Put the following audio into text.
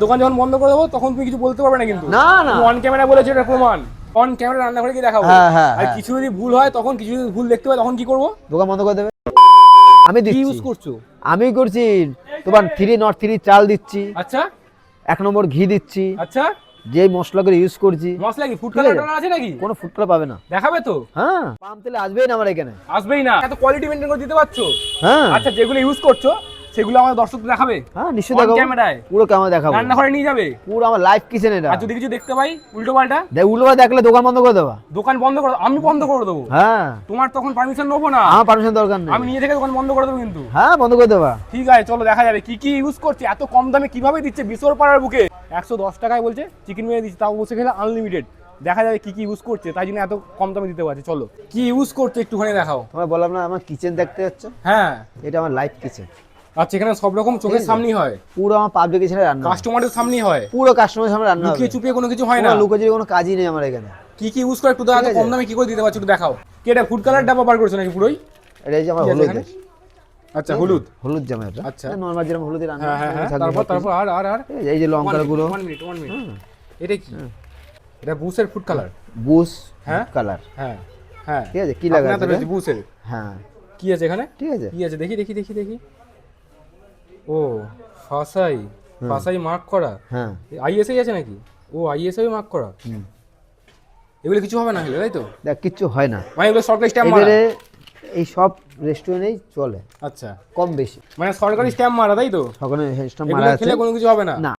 দোকান যখন বন্ধ করে দেবো তখন তুমি কিছু বলতে পারবে না কিন্তু। না না, অন ক্যামেরা বলেছো এটা প্রমাণ। অন ক্যামেরা রান্নাঘরে গিয়ে দেখাবো। হ্যাঁ, হ্যাঁ, আর হ্যাঁ। কিছু যদি ভুল হয় তখন, কিছু যদি ভুল দেখতে পাই তখন কি করবো? দোকান বন্ধ করে দেবে। আমি কি দিচ্ছি। ইউজ করছো? আমি করছি তোমার 3 চাল দিচ্ছি, আচ্ছা 1 নম্বর ঘি দিচ্ছি, আচ্ছা। যে মশলাগুলো ইউজ করছি। মশলা কি ফুড ঠিক আছে। কালার আছে নাকি? কোনো ফুড কালার পাবে না। দেখাবে তো? হ্যাঁ, পাম তেলে আসবেই না আমার এখানে। আসবেই না। এত কোয়ালিটি মেইনটেইন করে দিতে পারছো? হ্যাঁ আচ্ছা যেগুলো ইউজ করছো সেগুলো আমাদের দর্শকদের দেখাবে? হ্যাঁ, নিশ্চয়ই অন দেখাবো। ক্যামেরায় পুরো ক্যামেরা দেখাবো। রান্নাঘরে নিয়ে যাবে? পুরো আমার লাইভ কিচেন এটা। আর যদি কিছু দেখতে পাই উল্টো পাল্টা? দেখ, উল্টো দেখলে দোকান বন্ধ করে দেবা। দোকান বন্ধ করে আমি বন্ধ করে দেবো? হ্যাঁ, তোমার তখন পারমিশন নেবো না। আমার পারমিশন দরকার নেই। আমি নিজে থেকে দোকান বন্ধ করে দেবো কিন্তু। হ্যাঁ, বন্ধ করে দেবা। ঠিক আছে চলো দেখা যাবে কি কি ইউজ করছে, এত কম দামে কিভাবে দিচ্ছে বিশোর পাড়ার বুকে। 110 টাকায় বলছে চিকেন মেরে দিচ্ছে, তাও বসে খেলে আনলিমিটেড। দেখা যাবে কি কি ইউজ করছে, তাই জন্য এত কম দামে দিতে পারছে। চলো কি ইউজ করছে একটুখানি দেখাও। তোমার বললাম না আমার কিচেন দেখতে যাচ্ছ, হ্যাঁ এটা আমার লাইভ কিচেন। আচ্ছা এখানে সব রকম চোখের সামনেই হয়, পুরো আমার পাবলিক কিচেনে রান্না হয়। কাস্টমারের সামনেই হয়, পুরো কাস্টমারের সামনে রান্না হবে। লুকিয়ে চুপিয়ে কোনো কিছু হয় না। কোনো লুকোচুরি কোনো কাজই নেই আমার এখানে। কি কি ইউজ করে একটু দাও, এত ঠিক আছে। কম দামে কি করে দিতে পারছো একটু দেখাও। কি এটা ফুড কালার ডাবা বার করছো নাকি পুরোই? এটা এই যে আমার কি আছে হলুদ। এখানে? আচ্ছা হলুদ। হলুদ জামা এটা। আচ্ছা। নরমাল যেরকম হলুদের রান্না হ্যাঁ হ্যাঁ হয়, হ্যাঁ, থাকবে তারপর সবকিছু। তারপর আর আর আর এই যে লঙ্কার গুঁড়ো, 1 মিনিট এটা কি? এটা বুসের ফুড কালার? বুশ হ্যাঁ? কালার। হ্যাঁ হ্যাঁ ঠিক আছে, কি লাগা আছে আপনাদের এটা? বুসের হ্যাঁ, কি আছে এখানে? ঠিক আছে। কি আছে দেখি দেখি দেখি দেখি। ও ফাসাই, ফাসাই মার্ক করা। হ্যাঁ, আইএসআই আছে নাকি? ও আইএসআই মার্ক করা। হুম। এগুলো কিছু হবে না হলে, তাই তো? দেখ কিচ্ছু হয় না। মানে এগুলো সরকারি স্ট্যাম্প মারা? এবারে এই সব রেস্টুরেন্টেই চলে আচ্ছা কম বেশি। মানে সরকারি স্ট্যাম্প মারা, তাই তো? সকলে স্ট্যাম্প এগুলো মারা আছে খেলে কোনো কিছু হবে না? না।